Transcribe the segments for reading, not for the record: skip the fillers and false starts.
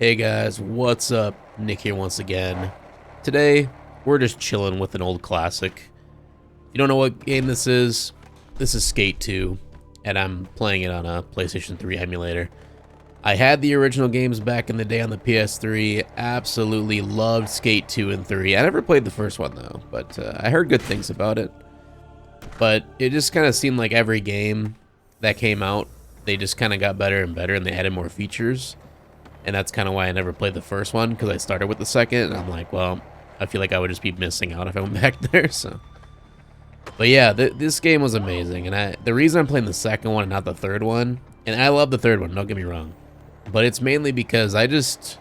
Hey guys, what's up? Nick here once again. Today, we're just chilling with an old classic. You don't know what game this is? This is Skate 2, and I'm playing it on a PlayStation 3 emulator. I had the original games back in the day on the PS3, absolutely loved Skate 2 and 3. I never played the first one though, but I heard good things about it. But it just kind of seemed like every game that came out, they just kind of got better and better and they added more features. And that's kind of why I never played the first one, because I started with the second, and I'm like, well, I feel like I would just be missing out if I went back there, so. But yeah, this game was amazing, and the reason I'm playing the second one and not the third one, and I love the third one, don't get me wrong, but it's mainly because there's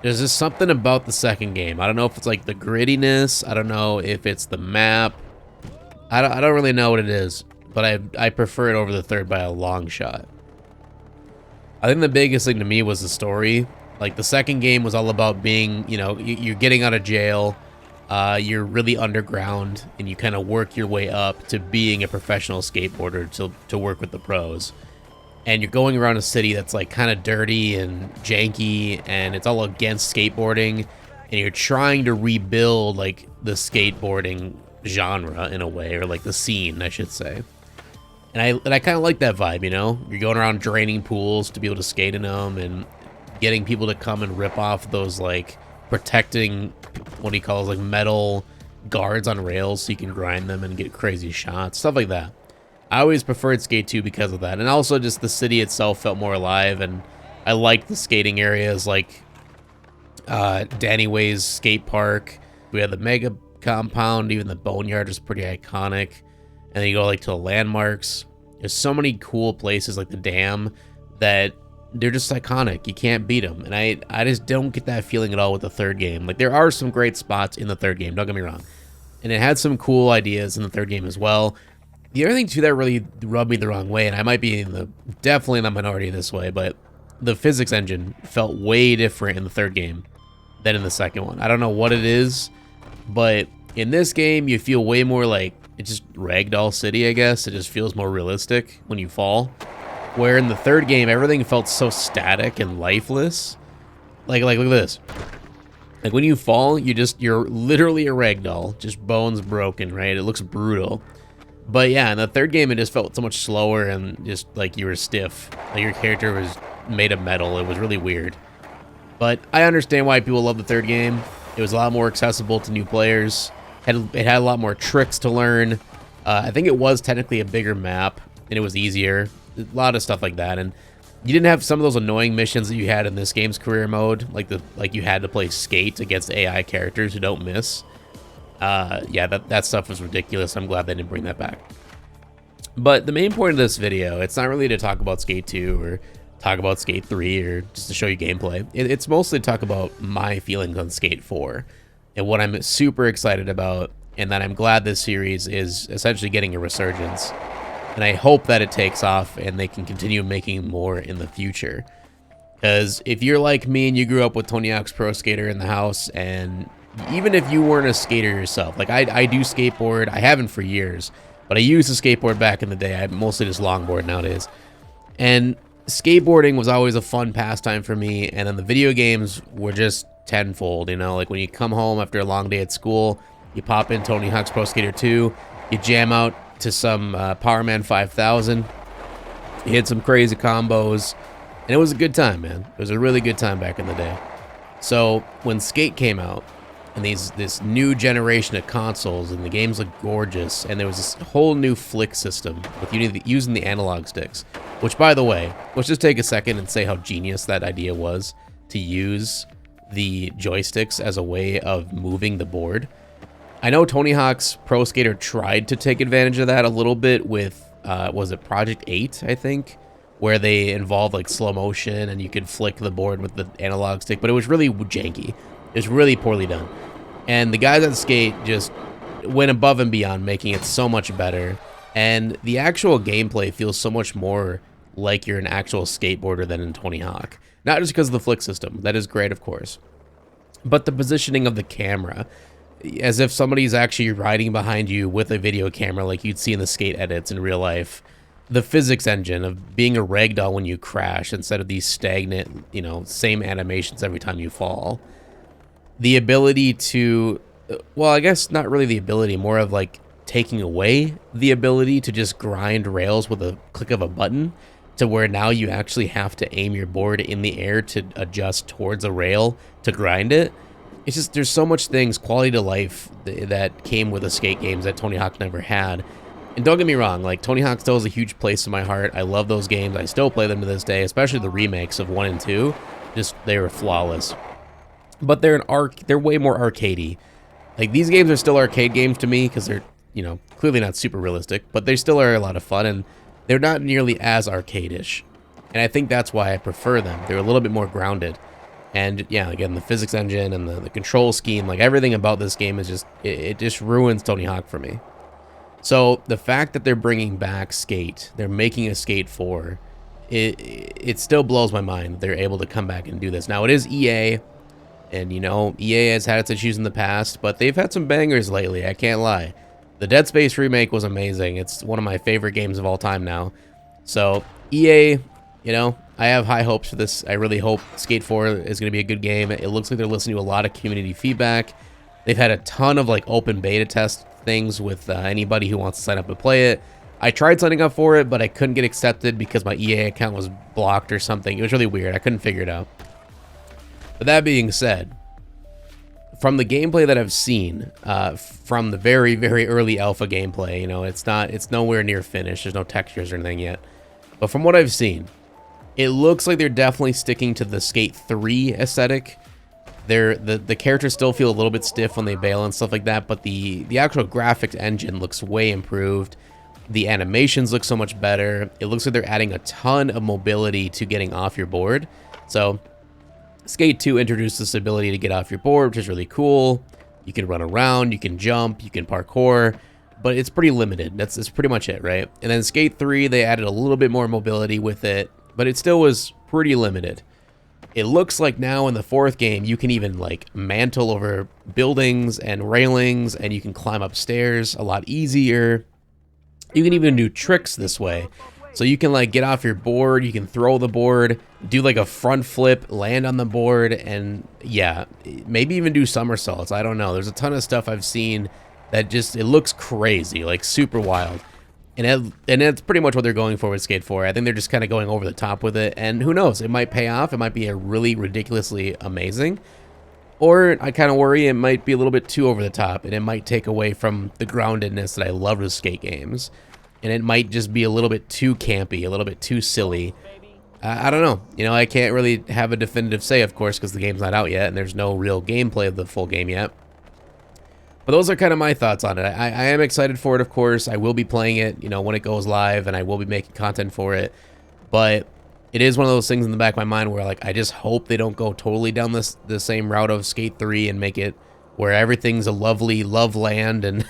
just something about the second game. I don't know if it's like the grittiness, I don't know if it's the map, I don't really know what it is, but I prefer it over the third by a long shot. I think the biggest thing to me was the story. Like, the second game was all about being, you know, you're getting out of jail, you're really underground, and you kind of work your way up to being a professional skateboarder to work with the pros. And you're going around a city that's like kind of dirty and janky, and it's all against skateboarding, and you're trying to rebuild like the skateboarding genre in a way, or like the scene, I should say. And I kind of like that vibe, you know? You're going around draining pools to be able to skate in them and getting people to come and rip off those, like, protecting, what he calls, like, metal guards on rails so you can grind them and get crazy shots, stuff like that. I always preferred Skate 2 because of that. And also just the city itself felt more alive, and I liked the skating areas, like Danny Way's skate park. We had the Mega Compound, even the Boneyard was pretty iconic. And then you go like to the landmarks. There's so many cool places like the dam that they're just iconic. You can't beat them. And I just don't get that feeling at all with the third game. Like, there are some great spots in the third game, don't get me wrong. And it had some cool ideas in the third game as well. The other thing too that really rubbed me the wrong way, and I might be definitely in the minority this way, but the physics engine felt way different in the third game than in the second one. I don't know what it is, but in this game you feel way more like it's just Ragdoll City, I guess. It just feels more realistic when you fall. Where in the third game, everything felt so static and lifeless. Like look at this. Like, when you fall, you're literally a ragdoll, just bones broken, right? It looks brutal. But yeah, in the third game, it just felt so much slower and just like you were stiff. Like, your character was made of metal. It was really weird. But I understand why people love the third game. It was a lot more accessible to new players. It had a lot more tricks to learn. I think it was technically a bigger map, and it was easier. A lot of stuff like that, and you didn't have some of those annoying missions that you had in this game's career mode, like you had to play skate against AI characters who don't miss. Yeah, that stuff was ridiculous. I'm glad they didn't bring that back. But the main point of this video, it's not really to talk about Skate 2 or talk about Skate 3 or just to show you gameplay. It's mostly to talk about my feelings on Skate 4. And what I'm super excited about, and that I'm glad this series is essentially getting a resurgence. And I hope that it takes off and they can continue making more in the future. Because if you're like me and you grew up with Tony Hawk's Pro Skater in the house, and even if you weren't a skater yourself, like I do skateboard, I haven't for years, but I used to skateboard back in the day. I mostly just longboard nowadays. And skateboarding was always a fun pastime for me, and then the video games were just tenfold, you know? Like, when you come home after a long day at school, you pop in Tony Hawk's Pro Skater 2, you jam out to some Power Man 5000, you hit some crazy combos, and it was a good time, man. It was a really good time back in the day. So when Skate came out, and this new generation of consoles, and the games looked gorgeous, and there was this whole new flick system with using the analog sticks, which, by the way, let's just take a second and say how genius that idea was, to use the joysticks as a way of moving the board. I know Tony Hawk's Pro Skater tried to take advantage of that a little bit with, was it Project 8, I think? Where they involved like slow motion and you could flick the board with the analog stick, but it was really janky. It was really poorly done. And the guys at Skate just went above and beyond, making it so much better. And the actual gameplay feels so much more like you're an actual skateboarder than in Tony Hawk. Not just because of the flick system. That is great, of course. But the positioning of the camera, as if somebody's actually riding behind you with a video camera like you'd see in the Skate edits in real life. the physics engine of being a ragdoll when you crash instead of these stagnant, you know, same animations every time you fall. The ability to, well, I guess not really the ability, more of like taking away the ability to just grind rails with a click of a button, to where now you actually have to aim your board in the air to adjust towards a rail to grind it. It's just, there's so much things, quality to life, that came with the skate games that Tony Hawk never had. And don't get me wrong, like, Tony Hawk still has a huge place in my heart. I love those games. I still play them to this day, especially the remakes of 1 and 2. Just, they were flawless. But they're way more arcadey. Like, these games are still arcade games to me because they're, you know, clearly not super realistic, but they still are a lot of fun, and they're not nearly as arcade-ish. And I think that's why I prefer them. They're a little bit more grounded. And yeah, again, the physics engine and the control scheme, like everything about this game is just, it just ruins Tony Hawk for me. So the fact that they're bringing back Skate, they're making a Skate 4, it still blows my mind that they're able to come back and do this. Now, it is EA, and you know, EA has had its issues in the past, but they've had some bangers lately, I can't lie. The Dead Space remake was amazing. It's one of my favorite games of all time now. So EA, you know, I have high hopes for this. I really hope Skate 4 is going to be a good game. It looks like they're listening to a lot of community feedback. They've had a ton of like open beta test things with anybody who wants to sign up and play it. I tried signing up for it, but I couldn't get accepted because my EA account was blocked or something. It was really weird. I couldn't figure it out. But that being said, from the gameplay that I've seen, from the very, very early alpha gameplay, you know, it's nowhere near finished. There's no textures or anything yet. But from what I've seen, it looks like they're definitely sticking to the Skate 3 aesthetic. The characters still feel a little bit stiff when they bail and stuff like that, but the actual graphics engine looks way improved. The animations look so much better. It looks like they're adding a ton of mobility to getting off your board. So Skate 2 introduced this ability to get off your board, which is really cool. You can run around, you can jump, you can parkour, but it's pretty limited. That's pretty much it, right? And then Skate 3, they added a little bit more mobility with it, but it still was pretty limited. It looks like now in the 4th game, you can even like mantle over buildings and railings, and you can climb upstairs a lot easier. You can even do tricks this way. So you can like get off your board, you can throw the board, do like a front flip, land on the board, and yeah, maybe even do somersaults. I don't know. There's a ton of stuff I've seen that just, it looks crazy, like super wild. And that's pretty much what they're going for with Skate 4. I think they're just kind of going over the top with it, and who knows, it might pay off. It might be a really ridiculously amazing. Or I kind of worry it might be a little bit too over the top, and it might take away from the groundedness that I love with skate games. And it might just be a little bit too campy, a little bit too silly. I don't know. You know, I can't really have a definitive say, of course, because the game's not out yet, and there's no real gameplay of the full game yet. But those are kind of my thoughts on it. I am excited for it, of course. I will be playing it, you know, when it goes live, and I will be making content for it. But it is one of those things in the back of my mind where, like, I just hope they don't go totally down the same route of Skate 3 and make it where everything's a lovely love land and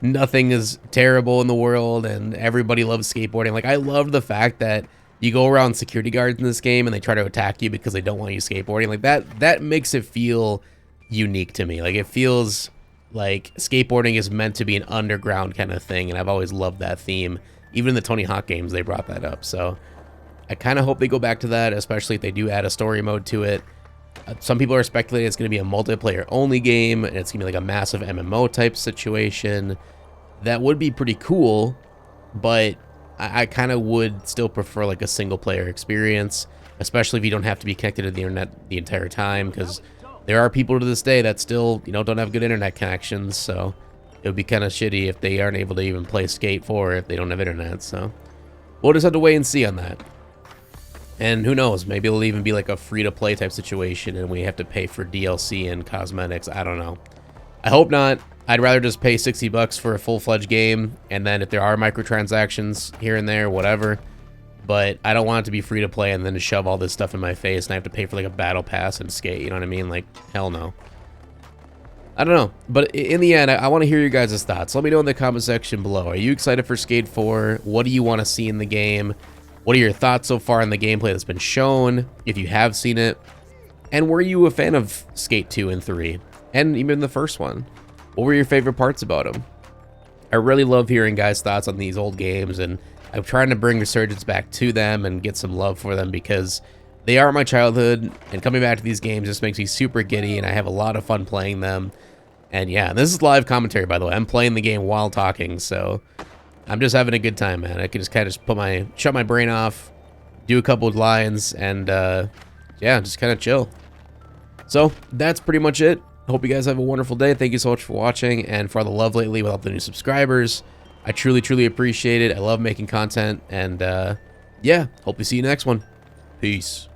nothing is terrible in the world and everybody loves skateboarding. Like, I love the fact that you go around security guards in this game and they try to attack you because they don't want you skateboarding. Like, that makes it feel unique to me. Like, it feels like skateboarding is meant to be an underground kind of thing, and I've always loved that theme. Even in the Tony Hawk games, they brought that up. So I kind of hope they go back to that, especially if they do add a story mode to it. Some people are speculating it's going to be a multiplayer only game, and it's going to be like a massive MMO type situation. That would be pretty cool, but I kind of would still prefer like a single player experience, especially if you don't have to be connected to the internet the entire time, because there are people to this day that still, you know, don't have good internet connections. So it would be kind of shitty if they aren't able to even play Skate 4 if they don't have internet. So we'll just have to wait and see on that. And who knows, maybe it'll even be like a free-to-play type situation and we have to pay for DLC and cosmetics. I don't know. I hope not. I'd rather just pay $60 for a full-fledged game, and then if there are microtransactions here and there, whatever. But I don't want it to be free-to-play and then to shove all this stuff in my face and I have to pay for like a battle pass and skate, you know what I mean? Like, hell no. I don't know. But in the end, I want to hear your guys' thoughts. Let me know in the comment section below. Are you excited for Skate 4? What do you want to see in the game? What are your thoughts so far on the gameplay that's been shown, if you have seen it? And were you a fan of Skate 2 and 3? And even the first one? What were your favorite parts about them? I really love hearing guys' thoughts on these old games and I'm trying to bring Resurgence back to them and get some love for them because they are my childhood, and coming back to these games just makes me super giddy, and I have a lot of fun playing them. And yeah, this is live commentary, by the way. I'm playing the game while talking, so I'm just having a good time, man. I can just kind of shut my brain off, do a couple of lines, and yeah, just kind of chill. So that's pretty much it. Hope you guys have a wonderful day. Thank you so much for watching, and for all the love lately with all the new subscribers. I truly, truly appreciate it. I love making content, and yeah, hope to see you next one. Peace.